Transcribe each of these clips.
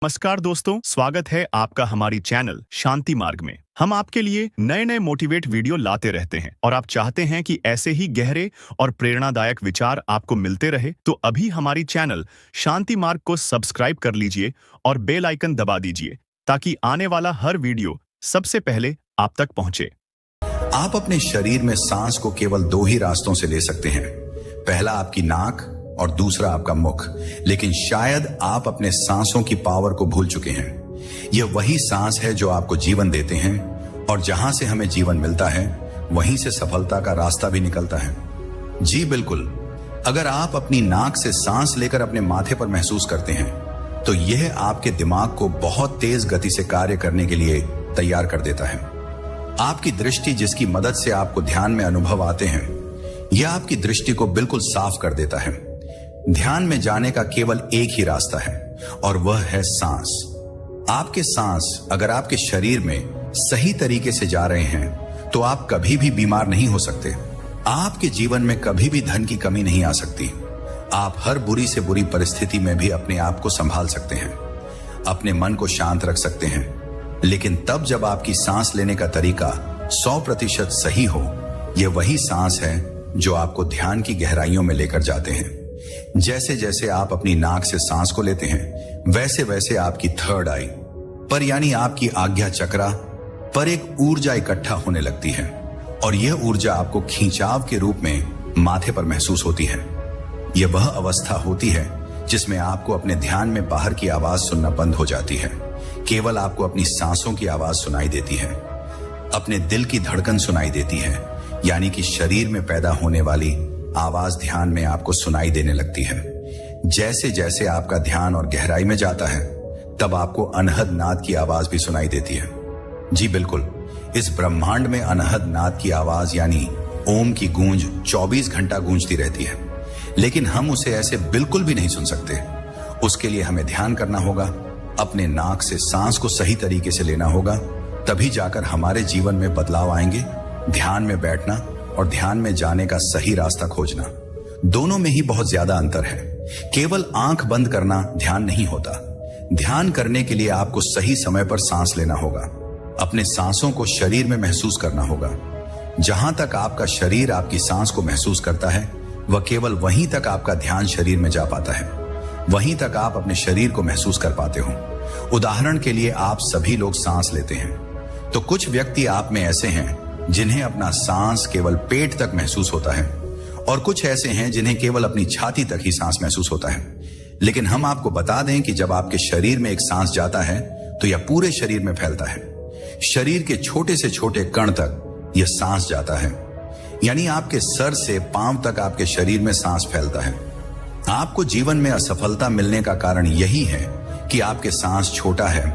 नमस्कार दोस्तों, स्वागत है आपका हमारी चैनल शांति मार्ग में। हम आपके लिए नए नए मोटिवेट वीडियो लाते रहते हैं और आप चाहते हैं कि ऐसे ही गहरे और प्रेरणादायक विचार आपको मिलते रहे तो अभी हमारी चैनल शांति मार्ग को सब्सक्राइब कर लीजिए और बेल आइकन दबा दीजिए ताकि आने वाला हर वीडियो सबसे पहले आप तक पहुंचे। आप अपने शरीर में सांस को केवल दो ही रास्तों से ले सकते हैं, पहला आपकी नाक और दूसरा आपका मुख। लेकिन शायद आप अपने सांसों की पावर को भूल चुके हैं। यह वही सांस है जो आपको जीवन देते हैं और जहां से हमें जीवन मिलता है वहीं से सफलता का रास्ता भी निकलता है। जी बिल्कुल, अगर आप अपनी नाक से सांस लेकर अपने माथे पर महसूस करते हैं तो यह आपके दिमाग को बहुत तेज गति से कार्य करने के लिए तैयार कर देता है। आपकी दृष्टि जिसकी मदद से आपको ध्यान में अनुभव आते हैं, यह आपकी दृष्टि को बिल्कुल साफ कर देता है। ध्यान में जाने का केवल एक ही रास्ता है और वह है सांस। आपके सांस अगर आपके शरीर में सही तरीके से जा रहे हैं तो आप कभी भी बीमार नहीं हो सकते। आपके जीवन में कभी भी धन की कमी नहीं आ सकती। आप हर बुरी से बुरी परिस्थिति में भी अपने आप को संभाल सकते हैं, अपने मन को शांत रख सकते हैं। लेकिन तब जब आपकी सांस लेने का तरीका 100% सही हो, यह वही सांस है जो आपको ध्यान की गहराइयों में लेकर जाते हैं। जैसे जैसे आप अपनी नाक से सांस को लेते हैं वैसे वैसे आपकी थर्ड आई पर यानी आपकी आज्ञा चक्रा पर एक ऊर्जा इकट्ठा होने लगती है और यह ऊर्जा आपको खींचाव के रूप में माथे पर महसूस होती है। यह वह अवस्था होती है जिसमें आपको अपने ध्यान में बाहर की आवाज सुनना बंद हो जाती है। केवल आपको अपनी सांसों की आवाज सुनाई देती है, अपने दिल की धड़कन सुनाई देती है, यानी कि शरीर में पैदा होने वाली आवाज ध्यान में आपको सुनाई देने लगती है। जैसे जैसे आपका ध्यान और गहराई में जाता है तब आपको अनहद नाद की आवाज भी सुनाई देती है। जी बिल्कुल, इस ब्रह्मांड में अनहद नाद की आवाज यानी ओम की गूंज 24 घंटा गूंजती रहती है, लेकिन हम उसे ऐसे बिल्कुल भी नहीं सुन सकते। उसके लिए हमें ध्यान करना होगा, अपने नाक से सांस को सही तरीके से लेना होगा, तभी जाकर हमारे जीवन में बदलाव आएंगे। ध्यान में बैठना और ध्यान में जाने का सही रास्ता खोजना, दोनों में ही बहुत ज्यादा अंतर है। केवल आंख बंद करना ध्यान नहीं होता। ध्यान करने के लिए आपको सही समय पर सांस लेना होगा, अपने सांसों को शरीर में महसूस करना होगा। जहां तक आपका शरीर आपकी सांस को महसूस करता है वह केवल वहीं तक आपका ध्यान शरीर में जा पाता है, वहीं तक आप अपने शरीर को महसूस कर पाते हो। उदाहरण के लिए आप सभी लोग सांस लेते हैं तो कुछ व्यक्ति आप में ऐसे हैं जिन्हें अपना सांस केवल पेट तक महसूस होता है और कुछ ऐसे हैं जिन्हें केवल अपनी छाती तक ही सांस महसूस होता है। लेकिन हम आपको बता दें कि जब आपके शरीर में एक सांस जाता है तो यह पूरे शरीर में फैलता है। शरीर के छोटे से छोटे कण तक यह सांस जाता है, यानी आपके सर से पांव तक आपके शरीर में सांस फैलता है। आपको जीवन में असफलता मिलने का कारण यही है कि आपके सांस छोटा है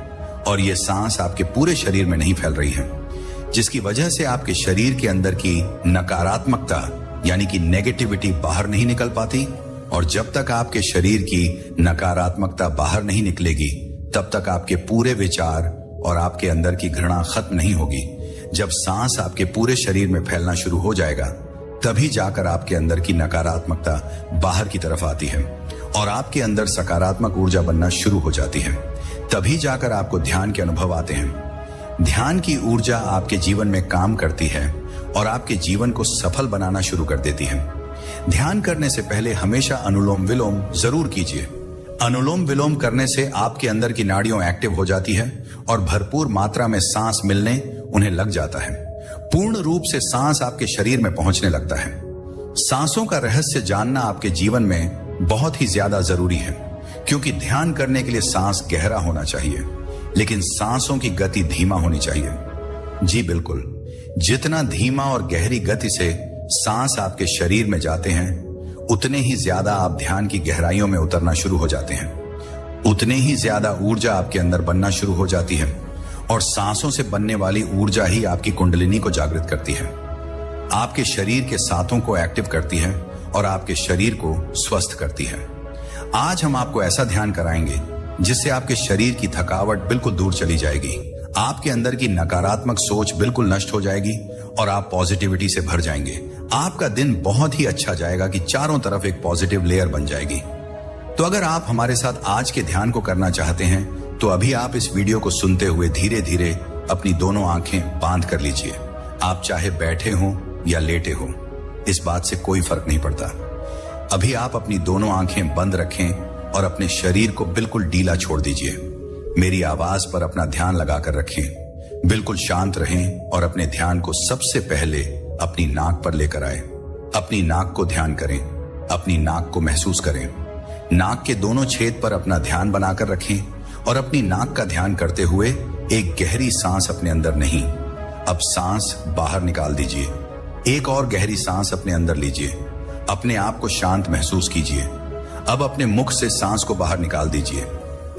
और यह सांस आपके पूरे शरीर में नहीं फैल रही है, जिसकी वजह से आपके शरीर के अंदर की नकारात्मकता यानी कि नेगेटिविटी बाहर नहीं निकल पाती। और जब तक आपके शरीर की नकारात्मकता बाहर नहीं निकलेगी तब तक आपके पूरे विचार और आपके अंदर की घृणा खत्म नहीं होगी। जब सांस आपके पूरे शरीर में फैलना शुरू हो जाएगा तभी जाकर आपके अंदर की नकारात्मकता बाहर की तरफ आती है और आपके अंदर सकारात्मक ऊर्जा बनना शुरू हो जाती है। तभी जाकर आपको ध्यान के अनुभव आते हैं। ध्यान की ऊर्जा आपके जीवन में काम करती है और आपके जीवन को सफल बनाना शुरू कर देती है। ध्यान करने से पहले हमेशा अनुलोम विलोम जरूर कीजिए। अनुलोम विलोम करने से आपके अंदर की नाड़ियां एक्टिव हो जाती है और भरपूर मात्रा में सांस मिलने उन्हें लग जाता है। पूर्ण रूप से सांस आपके शरीर में पहुंचने लगता है। सांसों का रहस्य जानना आपके जीवन में बहुत ही ज्यादा जरूरी है, क्योंकि ध्यान करने के लिए सांस गहरा होना चाहिए लेकिन सांसों की गति धीमा होनी चाहिए। जी बिल्कुल, जितना धीमा और गहरी गति से सांस आपके शरीर में जाते हैं उतने ही ज्यादा आप ध्यान की गहराइयों में उतरना शुरू हो जाते हैं, उतने ही ज्यादा ऊर्जा आपके अंदर बनना शुरू हो जाती है और सांसों से बनने वाली ऊर्जा ही आपकी कुंडलिनी को जागृत करती है, आपके शरीर के सातों को एक्टिव करती है और आपके शरीर को स्वस्थ करती है। आज हम आपको ऐसा ध्यान कराएंगे जिससे आपके शरीर की थकावट बिल्कुल दूर चली जाएगी, आपके अंदर की नकारात्मक सोच बिल्कुल नष्ट हो जाएगी और आप पॉजिटिविटी से भर जाएंगे। आपका दिन बहुत ही अच्छा जाएगा कि चारों तरफ एक पॉजिटिव लेयर बन जाएगी। तो अगर आप हमारे साथ आज के ध्यान को करना चाहते हैं तो अभी आप इस वीडियो को सुनते हुए धीरे धीरे अपनी दोनों आंखें बांध कर लीजिए। आप चाहे बैठे हो या लेटे हो, इस बात से कोई फर्क नहीं पड़ता। अभी आप अपनी दोनों आंखें बंद रखें और अपने शरीर को बिल्कुल ढीला छोड़ दीजिए। मेरी आवाज पर अपना ध्यान लगाकर रखें। बिल्कुल शांत रहें और अपने ध्यान को सबसे पहले अपनी नाक पर लेकर आए। अपनी नाक को ध्यान करें, अपनी नाक को महसूस करें। नाक के दोनों छेद पर अपना ध्यान बनाकर रखें और अपनी नाक का ध्यान करते हुए एक गहरी सांस अपने अंदर नहीं, अब सांस बाहर निकाल दीजिए। एक और गहरी सांस अपने अंदर लीजिए। अपने आप को शांत महसूस कीजिए। अब अपने मुख से सांस को बाहर निकाल दीजिए।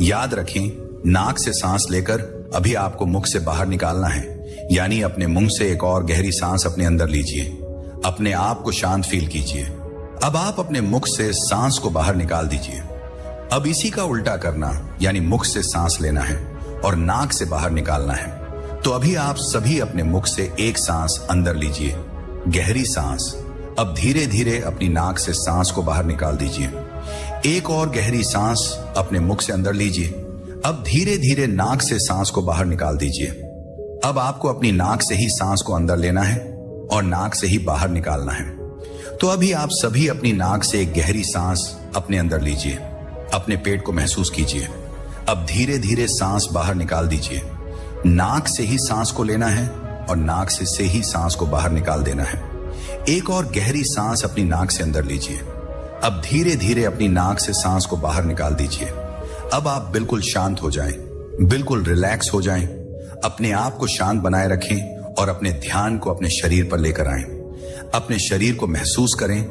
याद रखें, नाक से सांस लेकर अभी आपको मुख से बाहर निकालना है, यानी अपने मुंह से एक और गहरी सांस अपने अंदर लीजिए। अपने आप को शांत फील कीजिए। अब आप अपने मुख से सांस को बाहर निकाल दीजिए। अब इसी का उल्टा करना, यानी मुख से सांस लेना है और नाक से बाहर निकालना है। तो अभी आप सभी अपने मुख से एक सांस अंदर लीजिए, गहरी सांस। अब धीरे धीरे अपनी नाक से सांस को बाहर निकाल दीजिए। एक और गहरी सांस अपने मुख से अंदर लीजिए। अब धीरे धीरे नाक से सांस को बाहर निकाल दीजिए। अब आपको अपनी नाक से ही सांस को अंदर लेना है और नाक से ही बाहर निकालना है। तो अभी आप सभी अपनी नाक से एक गहरी सांस अपने अंदर लीजिए। अपने पेट को महसूस कीजिए। अब धीरे धीरे सांस बाहर निकाल दीजिए। नाक से ही सांस को लेना है और नाक से ही सांस को बाहर निकाल देना है। एक और गहरी सांस अपनी नाक से अंदर लीजिए। अब धीरे धीरे अपनी नाक से सांस को बाहर निकाल दीजिए। अब आप बिल्कुल शांत हो जाएं, बिल्कुल रिलैक्स हो जाएं। अपने आप को शांत बनाए रखें और अपने ध्यान को अपने शरीर पर लेकर आएं। अपने शरीर को महसूस करें।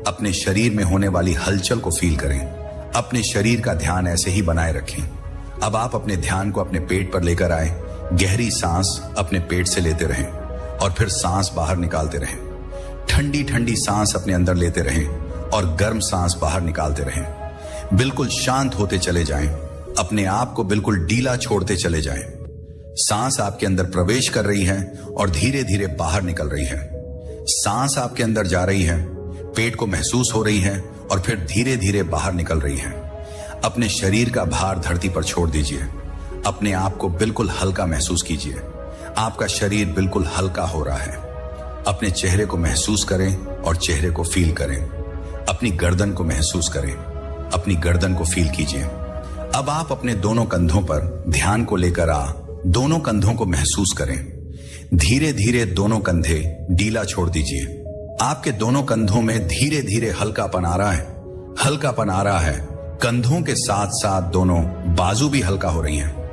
अपने शरीर में होने वाली हलचल को फील करें। अपने शरीर का ध्यान ऐसे ही बनाए रखें। अब आप अपने ध्यान को अपने पेट पर लेकर आए। गहरी सांस अपने पेट से लेते रहें और फिर सांस बाहर निकालते रहें। ठंडी ठंडी सांस अपने अंदर लेते रहें और गर्म सांस बाहर निकालते रहें। बिल्कुल शांत होते चले जाएं। अपने आप को बिल्कुल ढीला छोड़ते चले जाएं। सांस आपके अंदर प्रवेश कर रही है और धीरे धीरे बाहर निकल रही है। सांस आपके अंदर जा रही है, पेट को महसूस हो रही है और फिर धीरे धीरे बाहर निकल रही है। अपने शरीर का भार धरती पर छोड़ दीजिए। अपने आप को बिल्कुल हल्का महसूस कीजिए। आपका शरीर बिल्कुल हल्का हो रहा है। अपने चेहरे को महसूस करें और चेहरे को फील करें। अपनी गर्दन को महसूस करें। अपनी गर्दन को फील कीजिए। अब आप अपने दोनों कंधों पर ध्यान को लेकर दोनों कंधों को महसूस करें। धीरे धीरे दोनों कंधे ढीला छोड़ दीजिए। आपके दोनों कंधों में धीरे धीरे हल्कापन आ रहा है। हल्कापन आ रहा है। कंधों के साथ साथ दोनों बाजू भी हल्का हो रही हैं।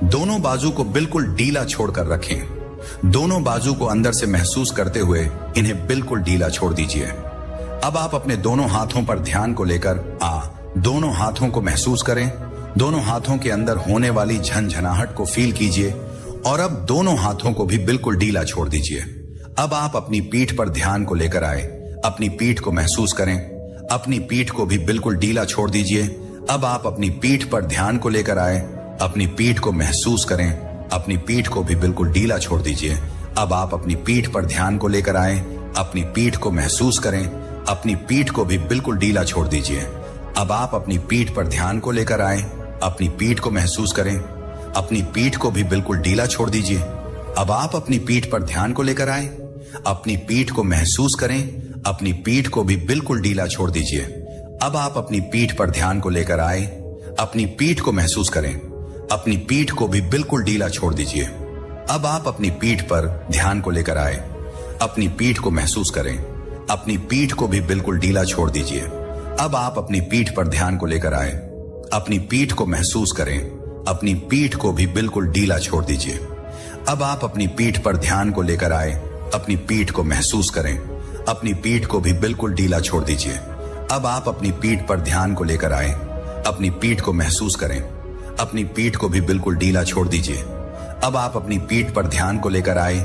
दोनों बाजू को बिल्कुल ढीला छोड़कर रखें। दोनों बाजू को अंदर से महसूस करते हुए इन्हें बिल्कुल ढीला छोड़ दीजिए। अब आप अपने दोनों हाथों पर ध्यान को लेकर दोनों हाथों को महसूस करें। दोनों हाथों के अंदर होने वाली झनझनाहट को फील कीजिए और अब दोनों हाथों को भी बिल्कुल ढीला छोड़ दीजिए। अब आप अपनी पीठ पर ध्यान को लेकर आए। अपनी पीठ को महसूस करें। अपनी पीठ को भी बिल्कुल ढीला छोड़ दीजिए। अब आप अपनी पीठ पर ध्यान को लेकर आए। अपनी पीठ को महसूस करें। अपनी पीठ को भी बिल्कुल ढीला छोड़ दीजिए। अब आप अपनी पीठ पर ध्यान को लेकर आए। अपनी पीठ को महसूस करें। अपनी पीठ को भी बिल्कुल ढीला छोड़ दीजिए। अब आप अपनी पीठ पर ध्यान को लेकर आए। अपनी पीठ को महसूस करें। अपनी पीठ को भी बिल्कुल ढीला छोड़ दीजिए। अब आप अपनी पीठ पर ध्यान को लेकर आए। अपनी पीठ को महसूस करें। अपनी पीठ को भी बिल्कुल ढीला छोड़ दीजिए। अब आप अपनी पीठ पर ध्यान को लेकर आए। अपनी पीठ को महसूस करें। अपनी पीठ को भी बिल्कुल ढीला छोड़ दीजिए। अब आप अपनी पीठ पर ध्यान को लेकर आए। अपनी पीठ को महसूस करें। अपनी पीठ को भी बिल्कुल ढीला छोड़ दीजिए। अब आप अपनी पीठ पर ध्यान को लेकर आए। अपनी पीठ को महसूस करें। अपनी पीठ को भी बिल्कुल ढीला छोड़ दीजिए। अब आप अपनी पीठ पर ध्यान को लेकर आए। अपनी पीठ को महसूस करें। अपनी पीठ को भी बिल्कुल ढीला छोड़ दीजिए। अब आप अपनी पीठ पर ध्यान को लेकर आए। अपनी पीठ को महसूस करें। अपनी पीठ को भी बिल्कुल ढीला छोड़ दीजिए। अब आप अपनी पीठ पर ध्यान को लेकर आए।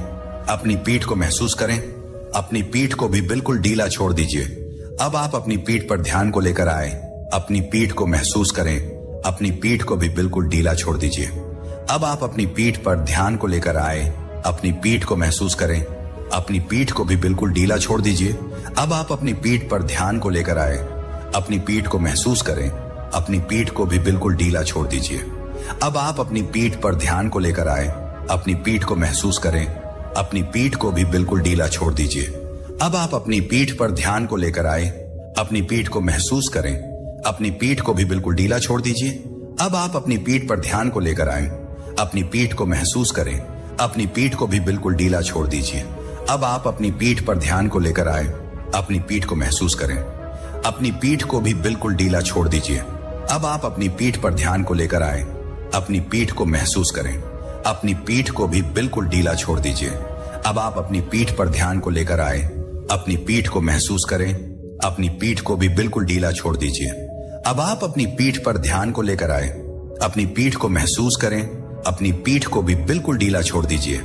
अपनी पीठ को महसूस करें। अपनी पीठ को भी बिल्कुल ढीला छोड़ दीजिए। अब आप अपनी पीठ पर ध्यान को लेकर आए। अपनी पीठ को महसूस करें। अपनी पीठ को भी बिल्कुल ढीला छोड़ दीजिए। अब आप अपनी पीठ पर ध्यान को लेकर आए। अपनी पीठ को महसूस करें। अपनी पीठ को भी बिल्कुल ढीला छोड़ दीजिए। अब आप अपनी पीठ पर ध्यान को लेकर आए। अपनी पीठ को महसूस करें। अपनी पीठ को भी बिल्कुल ढीला छोड़ दीजिए। अब आप अपनी पीठ पर ध्यान को लेकर आए, अपनी पीठ को महसूस करें, अपनी पीठ को भी बिल्कुल ढीला छोड़ दीजिए। अब आप अपनी पीठ पर ध्यान को लेकर आए, अपनी पीठ को महसूस करें, अपनी पीठ को भी बिल्कुल ढीला छोड़ दीजिए। अब आप अपनी पीठ पर ध्यान को लेकर आए, अपनी पीठ को महसूस करें, अपनी पीठ को भी बिल्कुल ढीला छोड़ दीजिए। अब आप अपनी पीठ पर ध्यान को लेकर आए, अपनी पीठ को महसूस करें, अपनी पीठ को भी बिल्कुल ढीला छोड़ दीजिए। अब आप अपनी पीठ पर ध्यान को लेकर आए, अपनी पीठ को महसूस करें, अपनी पीठ को भी बिल्कुल ढीला छोड़ दीजिए। अब आप अपनी पीठ पर ध्यान को लेकर आए, अपनी पीठ को महसूस करें, अपनी पीठ को भी बिल्कुल ढीला छोड़ दीजिए। अब आप अपनी पीठ पर ध्यान को लेकर आए, अपनी पीठ को महसूस करें, अपनी पीठ को भी बिल्कुल ढीला छोड़ दीजिए।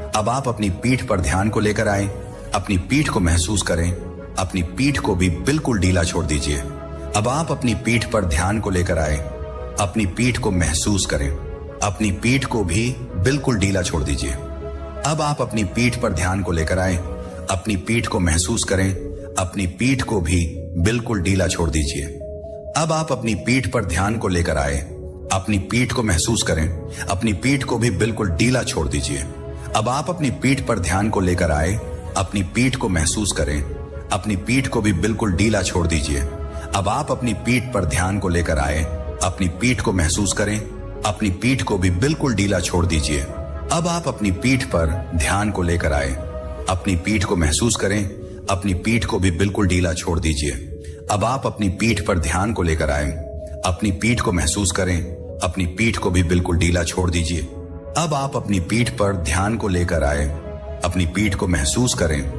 अब आप अपनी पीठ पर ध्यान को लेकर आए, अपनी पीठ को महसूस करें, अपनी पीठ को भी बिल्कुल ढीला छोड़ दीजिए। अब आप अपनी पीठ पर ध्यान को लेकर आए, अपनी पीठ को महसूस करें, अपनी पीठ को भी बिल्कुल ढीला छोड़ दीजिए। अब आप अपनी पीठ पर ध्यान को लेकर आए, अपनी पीठ को महसूस करें, अपनी पीठ को भी बिल्कुल ढीला छोड़ दीजिए। अब आप अपनी पीठ पर ध्यान को लेकर आए, अपनी पीठ को महसूस करें, अपनी पीठ को भी बिल्कुल ढीला छोड़ दीजिए। अब आप अपनी पीठ पर ध्यान को लेकर आए, अपनी पीठ को महसूस करें, अपनी पीठ को भी बिल्कुल ढीला छोड़ दीजिए। अब आप अपनी पीठ पर ध्यान को लेकर आए, अपनी पीठ को महसूस करें, अपनी पीठ को भी बिल्कुल ढीला छोड़ दीजिए। अब आप अपनी पीठ पर ध्यान को लेकर आए, अपनी पीठ को महसूस करें, अपनी पीठ को भी बिल्कुल ढीला छोड़ दीजिए। अब आप अपनी पीठ पर ध्यान को लेकर आए, अपनी पीठ को महसूस करें, अपनी पीठ को भी बिल्कुल ढीला छोड़ दीजिए। अब आप अपनी पीठ पर ध्यान को लेकर आए, अपनी पीठ को महसूस करें,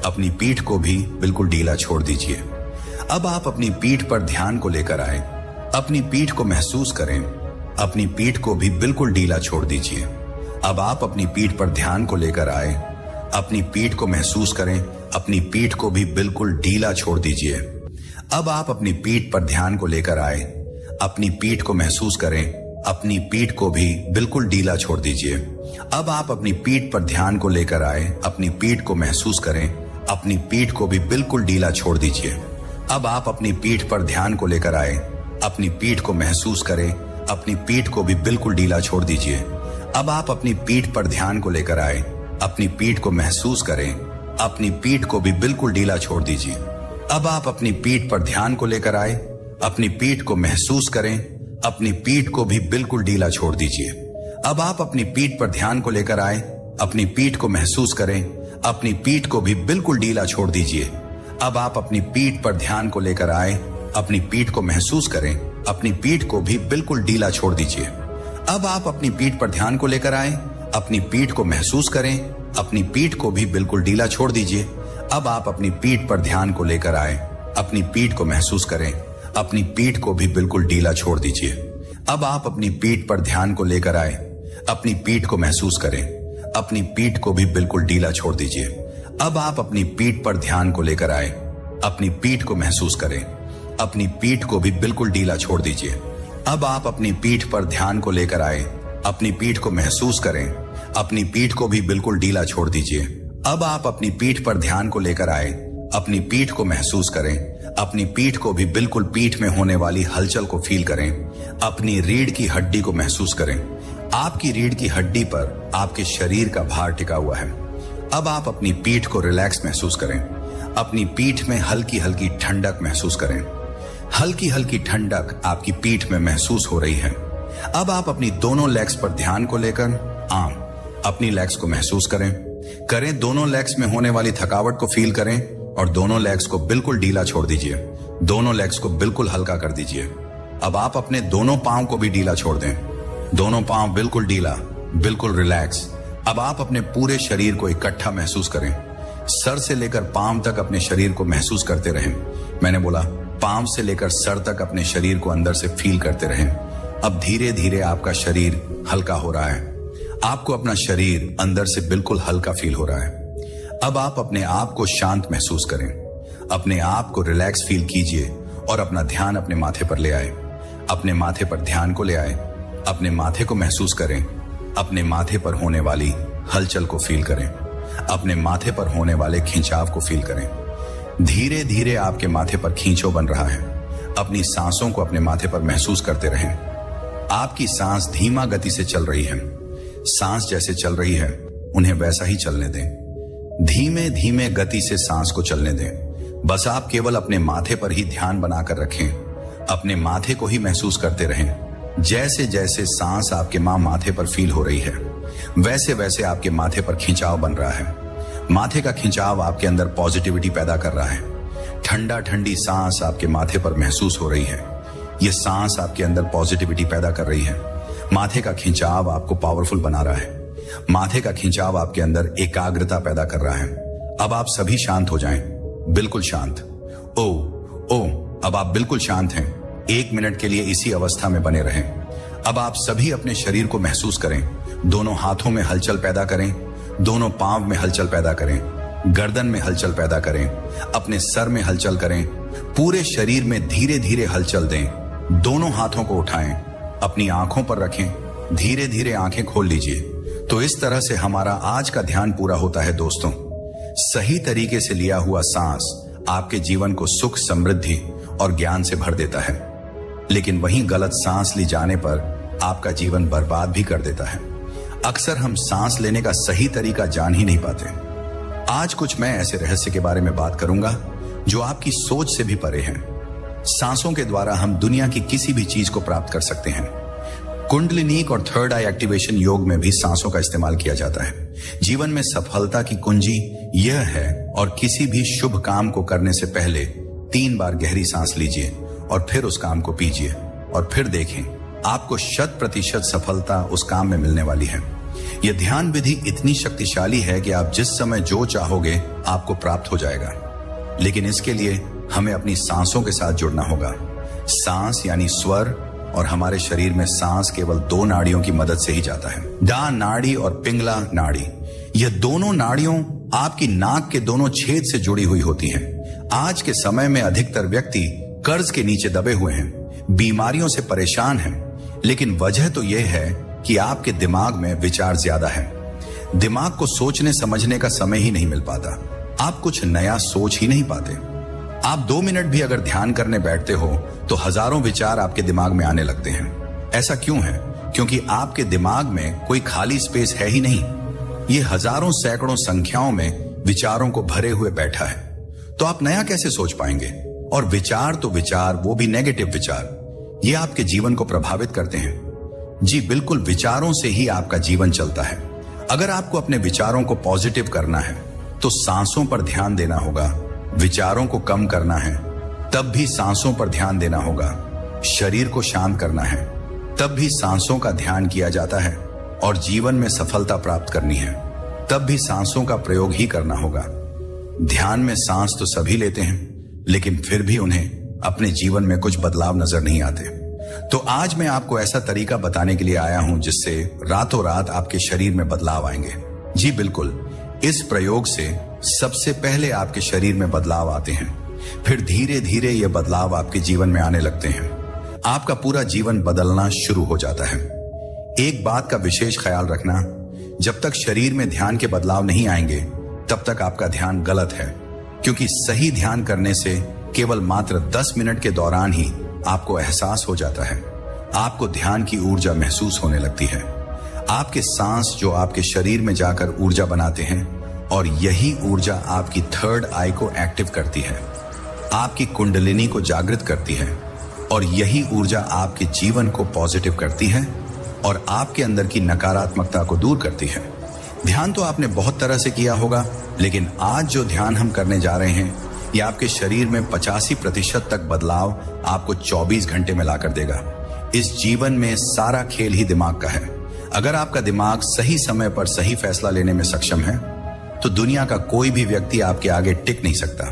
अपनी पीठ को भी बिल्कुल ढीला छोड़ दीजिए। अब आप अपनी पीठ पर ध्यान को लेकर आए, अपनी पीठ को महसूस करें, अपनी पीठ को भी बिल्कुल ढीला छोड़ दीजिए। अब आप अपनी पीठ पर ध्यान को लेकर आए, अपनी पीठ को महसूस करें, अपनी पीठ को भी बिल्कुल ढीला छोड़ दीजिए। अब आप अपनी पीठ पर ध्यान को लेकर आए, अपनी पीठ को महसूस करें, अपनी पीठ को भी बिल्कुल ढीला छोड़ दीजिए। अब आप अपनी पीठ पर ध्यान को लेकर आए, अपनी पीठ को महसूस करें, अपनी पीठ को भी बिल्कुल ढीला छोड़ दीजिए। अब आप अपनी पीठ पर ध्यान को लेकर आए, अपनी पीठ को महसूस करें, अपनी पीठ को भी बिल्कुल ढीला छोड़ दीजिए। अब आप अपनी पीठ पर ध्यान को लेकर आए, अपनी पीठ को महसूस करें, अपनी पीठ को भी बिल्कुल ढीला छोड़ दीजिए। अब आप अपनी पीठ पर ध्यान को लेकर आए, अपनी पीठ को महसूस करें, अपनी पीठ को भी बिल्कुल ढीला छोड़ दीजिए। अब आप अपनी पीठ पर ध्यान को लेकर आए, अपनी पीठ को महसूस करें, अपनी पीठ को भी बिल्कुल ढीला छोड़ दीजिए। अब आप अपनी पीठ पर ध्यान को लेकर आए, अपनी पीठ को महसूस करें, अपनी पीठ को भी बिल्कुल ढीला छोड़ दीजिए। अब आप अपनी पीठ पर ध्यान को लेकर आए, अपनी पीठ को महसूस करें, अपनी पीठ को भी बिल्कुल ढीला छोड़ दीजिए। अब आप अपनी पीठ पर ध्यान को लेकर आए, अपनी पीठ को महसूस करें, अपनी पीठ को भी बिल्कुल ढीला छोड़ दीजिए। अब आप अपनी पीठ पर ध्यान को लेकर आए, अपनी पीठ को महसूस करें, अपनी पीठ को भी बिल्कुल ढीला छोड़ दीजिए। अब आप अपनी पीठ पर ध्यान को लेकर आए, अपनी पीठ को महसूस करें, अपनी पीठ को भी बिल्कुल ढीला छोड़ दीजिए। अब आप अपनी पीठ पर ध्यान को लेकर आए, अपनी पीठ को महसूस करें, अपनी पीठ को भी बिल्कुल ढीला छोड़ दीजिए। अब आप अपनी पीठ पर ध्यान को लेकर आए, अपनी पीठ को महसूस करें, अपनी पीठ को भी बिल्कुल पीठ में होने वाली हलचल को फील करें, अपनी रीढ़ की हड्डी को महसूस करें। आपकी रीढ़ की हड्डी पर आपके शरीर का भार टिका हुआ है। अब आप अपनी पीठ को रिलैक्स महसूस करें, अपनी पीठ में हल्की हल्की ठंडक महसूस करें। हल्की हल्की ठंडक आपकी पीठ में महसूस हो रही है। अब आप अपनी दोनों लेग्स पर ध्यान को लेकर अपनी लेग्स को महसूस करें, दोनों लेग्स में होने वाली थकावट को फील करें और दोनों लेग्स को बिल्कुल ढीला छोड़ दीजिए। दोनों लेग्स को बिल्कुल हल्का कर दीजिए। अब आप अपने दोनों पांव को भी ढीला छोड़ दें। दोनों पांव बिल्कुल ढीला, बिल्कुल रिलैक्स। अब आप अपने पूरे शरीर को इकट्ठा महसूस करें। सर से लेकर पांव तक अपने शरीर को महसूस करते रहें। मैंने बोला पांव से लेकर सर तक अपने शरीर को अंदर से फील करते रहें। अब धीरे धीरे आपका शरीर हल्का हो रहा है। आपको अपना शरीर अंदर से बिल्कुल हल्का फील हो रहा है। अब आप अपने आप को शांत महसूस करें, अपने आप को रिलैक्स फील कीजिए और अपना ध्यान अपने माथे पर ले आए। अपने माथे पर ध्यान को ले आए, अपने माथे को महसूस करें, अपने माथे पर होने वाली हलचल को फील करें, अपने माथे पर होने वाले खिंचाव को फील करें। धीरे धीरे आपके माथे पर खींचो बन रहा है। अपनी सांसों को अपने माथे पर महसूस करते रहें। आपकी सांस धीमा गति से चल रही है। सांस जैसे चल रही है उन्हें वैसा ही चलने दें। धीमे धीमे गति से सांस को चलने दें। बस आप केवल अपने माथे पर ही ध्यान बनाकर रखें। अपने माथे को ही महसूस करते रहें। जैसे जैसे सांस आपके माथे पर फील हो रही है वैसे वैसे आपके माथे पर खिंचाव बन रहा है। माथे का खिंचाव आपके अंदर पॉजिटिविटी पैदा कर रहा है। ठंडा ठंडी सांस आपके माथे पर महसूस हो रही है। यह सांस आपके अंदर पॉजिटिविटी पैदा कर रही है। माथे का खिंचाव आपको पावरफुल बना रहा है। माथे का खिंचाव आपके अंदर एकाग्रता पैदा कर रहा है। अब आप सभी शांत हो जाएं, बिल्कुल शांत। ओ अब आप बिल्कुल शांत हैं। 1 मिनट के लिए इसी अवस्था में बने रहें। अब आप सभी अपने शरीर को महसूस करें। दोनों हाथों में हलचल पैदा करें, दोनों पांव में हलचल पैदा करें, गर्दन में हलचल पैदा करें, अपने सर में हलचल करें, पूरे शरीर में धीरे धीरे हलचल दें। दोनों हाथों को उठाएं, अपनी आंखों पर रखें, धीरे धीरे आंखें खोल लीजिए। तो इस तरह से हमारा आज का ध्यान पूरा होता है दोस्तों। सही तरीके से लिया हुआ सांस आपके जीवन को सुख, समृद्धि और ज्ञान से भर देता है, लेकिन वहीं गलत सांस ली जाने पर आपका जीवन बर्बाद भी कर देता है। अक्सर हम सांस लेने का सही तरीका जान ही नहीं पाते। आज कुछ मैं ऐसे रहस्य के बारे में बात करूंगा जो आपकी सोच से भी परे हैं। सांसों के द्वारा हम दुनिया की किसी भी चीज को प्राप्त कर सकते हैं। कुंडलिनीक और थर्ड आई एक्टिवेशन योग में भी सांसों का इस्तेमाल किया जाता है। जीवन में सफलता की कुंजी यह है, और किसी भी शुभ काम को करने से पहले 3 बार गहरी सांस लीजिए और फिर उस काम को कीजिए और फिर देखें आपको 100% सफलता उस काम में मिलने वाली है। यह ध्यान विधि इतनी शक्तिशाली है कि आप जिस समय जो चाहोगे आपको प्राप्त हो जाएगा, लेकिन इसके लिए हमें अपनी सांसों के साथ जुड़ना होगा। सांस यानी स्वर, और हमारे शरीर में सांस केवल 2 नाड़ियों की मदद से ही जाता है। डा नाड़ी और पिंगला नाड़ी, यह दोनों नाड़ियों आपकी नाक के दोनों छेद से जुड़ी हुई होती हैं। आज के समय में अधिकतर व्यक्ति कर्ज के नीचे दबे हुए हैं, बीमारियों से परेशान हैं, लेकिन वजह तो यह है कि आपके दिमाग में विचार ज्यादा है। दिमाग को सोचने समझने का समय ही नहीं मिल पाता। आप कुछ नया सोच ही नहीं पाते। आप 2 मिनट भी अगर ध्यान करने बैठते हो तो हजारों विचार आपके दिमाग में आने लगते हैं। ऐसा क्यों है? क्योंकि आपके दिमाग में कोई खाली स्पेस है ही नहीं। ये हजारों सैकड़ों संख्याओं में विचारों को भरे हुए बैठा है। तो आप नया कैसे सोच पाएंगे? और विचार तो विचार, वो भी नेगेटिव विचार, ये आपके जीवन को प्रभावित करते हैं। जी बिल्कुल, विचारों से ही आपका जीवन चलता है। अगर आपको अपने विचारों को पॉजिटिव करना है तो सांसों पर ध्यान देना होगा। विचारों को कम करना है तब भी सांसों पर ध्यान देना होगा। शरीर को शांत करना है तब भी सांसों का ध्यान किया जाता है। और जीवन में सफलता प्राप्त करनी है तब भी सांसों का प्रयोग ही करना होगा। ध्यान में सांस तो सभी लेते हैं, लेकिन फिर भी उन्हें अपने जीवन में कुछ बदलाव नजर नहीं आते। तो आज मैं आपको ऐसा तरीका बताने के लिए आया हूं जिससे रातों रात आपके शरीर में बदलाव आएंगे। जी बिल्कुल, इस प्रयोग से सबसे पहले आपके शरीर में बदलाव आते हैं, फिर धीरे धीरे ये बदलाव आपके जीवन में आने लगते हैं। आपका पूरा जीवन बदलना शुरू हो जाता है। एक बात का विशेष ख्याल रखना, जब तक शरीर में ध्यान के बदलाव नहीं आएंगे तब तक आपका ध्यान गलत है, क्योंकि सही ध्यान करने से केवल मात्र 10 मिनट के दौरान ही आपको एहसास हो जाता है। आपको ध्यान की ऊर्जा महसूस होने लगती है। आपके सांस जो आपके शरीर में जाकर ऊर्जा बनाते हैं, और यही ऊर्जा आपकी थर्ड आई को एक्टिव करती है, आपकी कुंडलिनी को जागृत करती है, और यही ऊर्जा आपके जीवन को पॉजिटिव करती है और आपके अंदर की नकारात्मकता को दूर करती है। ध्यान तो आपने बहुत तरह से किया होगा, लेकिन आज जो ध्यान हम करने जा रहे हैं ये आपके शरीर में 85% तक बदलाव आपको 24 घंटे में लाकर देगा। इस जीवन में सारा खेल ही दिमाग का है। अगर आपका दिमाग सही समय पर सही फैसला लेने में सक्षम है तो दुनिया का कोई भी व्यक्ति आपके आगे टिक नहीं सकता।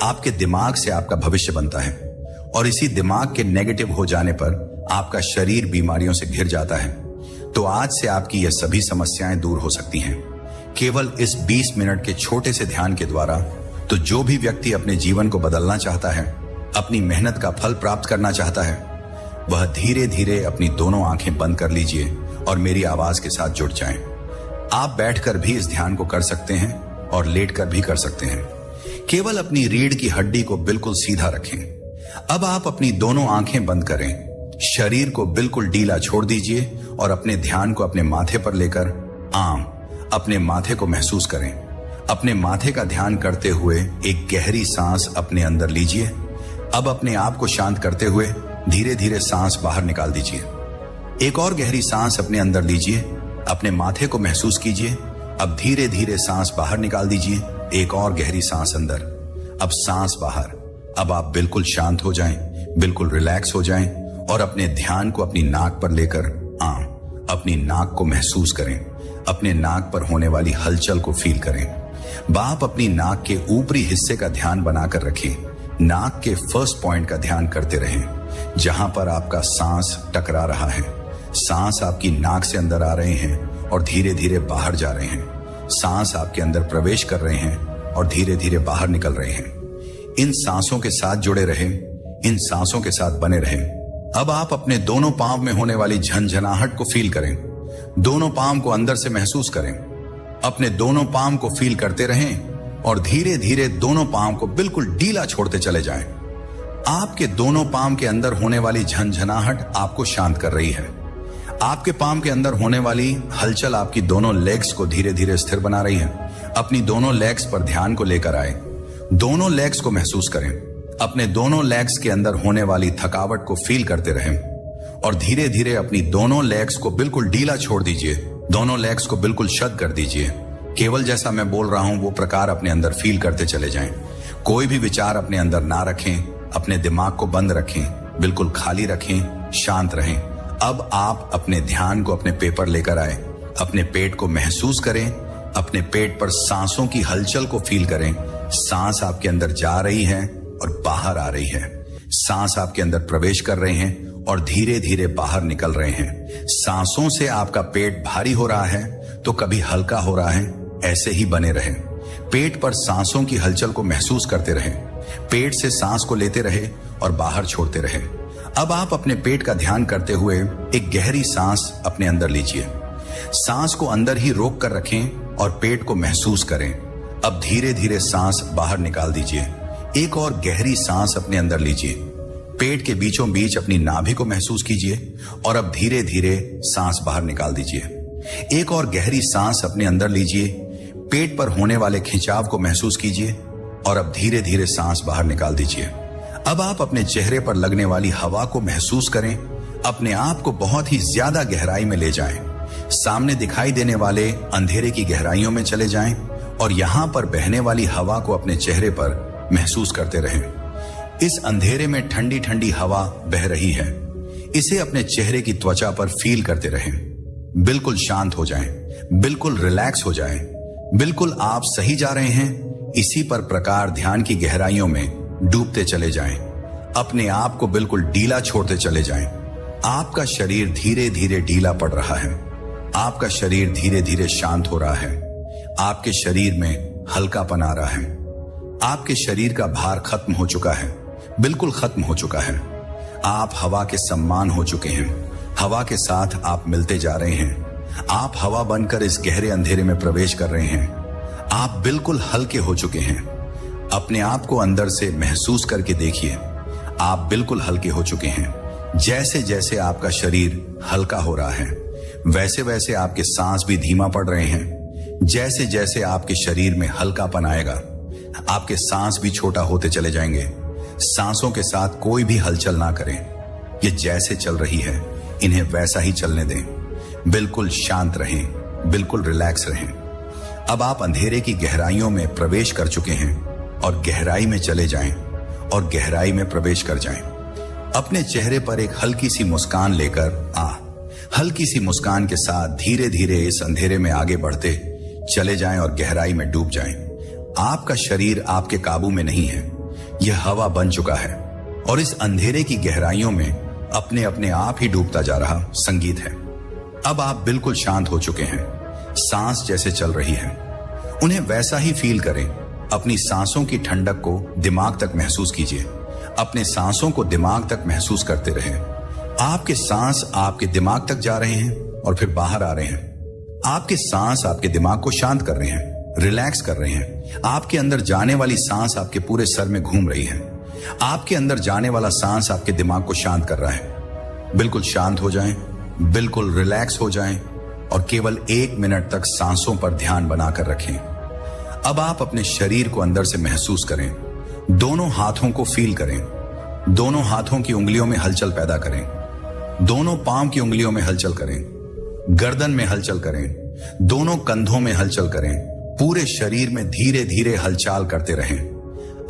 आपके दिमाग से आपका भविष्य बनता है, और इसी दिमाग के नेगेटिव हो जाने पर आपका शरीर बीमारियों से घिर जाता है। तो आज से आपकी यह सभी समस्याएं दूर हो सकती हैं केवल इस 20 मिनट के छोटे से ध्यान के द्वारा। तो जो भी व्यक्ति अपने जीवन को बदलना चाहता है, अपनी मेहनत का फल प्राप्त करना चाहता है, वह धीरे धीरे अपनी दोनों आंखें बंद कर लीजिए और मेरी आवाज के साथ जुड़ जाएं। आप बैठकर भी इस ध्यान को कर सकते हैं और लेटकर भी कर सकते हैं। केवल अपनी रीढ़ की हड्डी को बिल्कुल सीधा रखें। अब आप अपनी दोनों आंखें बंद करें। शरीर को बिल्कुल ढीला छोड़ दीजिए और अपने ध्यान को अपने माथे पर लेकर अपने माथे को महसूस करें। अपने माथे का ध्यान करते हुए एक गहरी सांस अपने अंदर लीजिए। अब अपने आप को शांत करते हुए धीरे धीरे सांस बाहर निकाल दीजिए। एक और गहरी सांस अपने अंदर लीजिए, अपने माथे को महसूस कीजिए। अब धीरे धीरे सांस बाहर निकाल दीजिए। एक और गहरी सांस अंदर, अब सांस बाहर। अब आप बिल्कुल शांत हो जाएं, बिल्कुल रिलैक्स हो जाएं और अपने ध्यान को अपनी नाक पर लेकर अपनी नाक को महसूस करें। अपने नाक पर होने वाली हलचल को फील करें। आप अपनी नाक के ऊपरी हिस्से का ध्यान बनाकर रखें। नाक के फर्स्ट पॉइंट का ध्यान करते रहें, जहां पर आपका सांस टकरा रहा है। सांस आपकी नाक से अंदर आ रहे हैं और धीरे धीरे बाहर जा रहे हैं। सांस आपके अंदर प्रवेश कर रहे हैं और धीरे धीरे बाहर निकल रहे हैं। इन सांसों के साथ जुड़े रहें, इन सांसों के साथ बने रहें। अब आप अपने दोनों पांव में होने वाली झनझनाहट को फील करें। दोनों पांव को अंदर से महसूस करें। अपने दोनों पांव को फील करते रहें और धीरे धीरे दोनों पांव को बिल्कुल ढीला छोड़ते चले जाएं। आपके दोनों पांव के अंदर होने वाली झनझनाहट आपको शांत कर रही है। आपके पांव के अंदर होने वाली हलचल आपकी दोनों लेग्स को धीरे धीरे स्थिर बना रही है। अपनी दोनों लेग्स पर ध्यान को लेकर आए। दोनों लेग्स को महसूस करें। अपने दोनों लेग्स के अंदर होने वाली थकावट को फील करते रहें और धीरे धीरे अपनी दोनों लेग्स को बिल्कुल ढीला छोड़ दीजिए। दोनों लेग्स को बिल्कुल शट कर दीजिए। केवल जैसा मैं बोल रहा हूं वो प्रकार अपने अंदर फील करते चले जाएं। कोई भी विचार अपने अंदर ना रखें। अपने दिमाग को बंद रखें, बिल्कुल खाली रखें, शांत रहें। अब आप अपने ध्यान को अपने पेपर लेकर आए। अपने पेट को महसूस करें। अपने पेट पर सांसों की हलचल को फील करें। सांस आपके अंदर जा रही है और बाहर आ रही है। सांस आपके अंदर प्रवेश कर रहे हैं और धीरे धीरे बाहर निकल रहे हैं। सांसों से आपका पेट भारी हो रहा है तो कभी हल्का हो रहा है। ऐसे ही बने रहें। पेट पर सांसों की हलचल को महसूस करते रहें। पेट से सांस को लेते रहे और बाहर छोड़ते रहे। अब आप अपने पेट का ध्यान करते हुए एक गहरी सांस अपने अंदर लीजिए। सांस को अंदर ही रोक कर रखें और पेट को महसूस करें। अब धीरे धीरे सांस बाहर निकाल दीजिए। एक और गहरी सांस अपने अंदर लीजिए। पेट के बीचों बीच अपनी नाभि को महसूस कीजिए और अब धीरे धीरे सांस बाहर निकाल दीजिए। एक और गहरी सांस अपने अंदर लीजिए। पेट पर होने वाले खिंचाव को महसूस कीजिए और अब धीरे धीरे सांस बाहर निकाल दीजिए। अब आप अपने चेहरे पर लगने वाली हवा को महसूस करें। अपने आप को बहुत ही ज्यादा गहराई में ले जाएं। सामने दिखाई देने वाले अंधेरे की गहराइयों में चले जाएं और यहां पर बहने वाली हवा को अपने चेहरे पर महसूस करते रहें। इस अंधेरे में ठंडी ठंडी हवा बह रही है। इसे अपने चेहरे की त्वचा पर फील करते रहें। बिल्कुल शांत हो जाएं, बिल्कुल रिलैक्स हो जाएं। बिल्कुल आप सही जा रहे हैं। इसी पर प्रकार ध्यान की गहराइयों में डूबते चले जाएं। अपने आप को बिल्कुल ढीला छोड़ते चले जाएं। आपका शरीर धीरे धीरे ढीला पड़ रहा है। आपका शरीर धीरे धीरे शांत हो रहा है। आपके शरीर में हल्कापन आ रहा है। आपके शरीर का भार खत्म हो चुका है, बिल्कुल खत्म हो चुका है। आप हवा के समान हो चुके हैं। हवा के साथ आप मिलते जा रहे हैं। आप हवा बनकर इस गहरे अंधेरे में प्रवेश कर रहे हैं। आप बिल्कुल हल्के हो चुके हैं। अपने आप को अंदर से महसूस करके देखिए। आप बिल्कुल हल्के हो चुके हैं। जैसे जैसे आपका शरीर हल्का हो रहा है वैसे वैसे आपके सांस भी धीमा पड़ रहे हैं। जैसे जैसे आपके शरीर में हल्कापन आएगा आपके सांस भी छोटा होते चले जाएंगे। सांसों के साथ कोई भी हलचल ना करें। ये जैसे चल रही है इन्हें वैसा ही चलने दें। बिल्कुल शांत रहें, बिल्कुल रिलैक्स रहें। अब आप अंधेरे की गहराइयों में प्रवेश कर चुके हैं और गहराई में चले जाएं और गहराई में प्रवेश कर जाएं। अपने चेहरे पर एक हल्की सी मुस्कान लेकर हल्की सी मुस्कान के साथ धीरे धीरे इस अंधेरे में आगे बढ़ते चले जाएं और गहराई में डूब जाएं। आपका शरीर आपके काबू में नहीं है। यह हवा बन चुका है और इस अंधेरे की गहराइयों में अपने अपने आप ही डूबता जा रहा संगीत है। अब आप बिल्कुल शांत हो चुके हैं। सांस जैसे चल रही है उन्हें वैसा ही फील करें। अपनी सांसों की ठंडक को दिमाग तक महसूस कीजिए। अपने सांसों को दिमाग तक महसूस करते रहें। आपके सांस आपके दिमाग तक जा रहे हैं और फिर बाहर आ रहे हैं। आपके सांस आपके दिमाग को शांत कर रहे हैं, रिलैक्स कर रहे हैं। आपके अंदर जाने वाली सांस आपके पूरे सर में घूम रही है। आपके अंदर जाने वाला सांस आपके दिमाग को शांत कर रहा है। बिल्कुल शांत हो जाएं, बिल्कुल रिलैक्स हो जाएं और केवल 1 मिनट तक सांसों पर ध्यान बनाकर रखें। अब आप अपने शरीर को अंदर से महसूस करें। दोनों हाथों को फील करें। दोनों हाथों की उंगलियों में हलचल पैदा करें। दोनों पांव की उंगलियों में हलचल करें। गर्दन में हलचल करें। दोनों कंधों में हलचल करें। पूरे शरीर में धीरे धीरे हलचल करते रहें।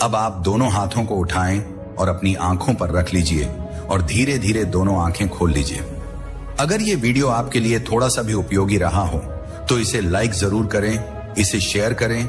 अब आप दोनों हाथों को उठाएं और अपनी आंखों पर रख लीजिए और धीरे धीरे दोनों आंखें खोल लीजिए। अगर ये वीडियो आपके लिए थोड़ा सा भी उपयोगी रहा हो तो इसे लाइक जरूर करें, इसे शेयर करें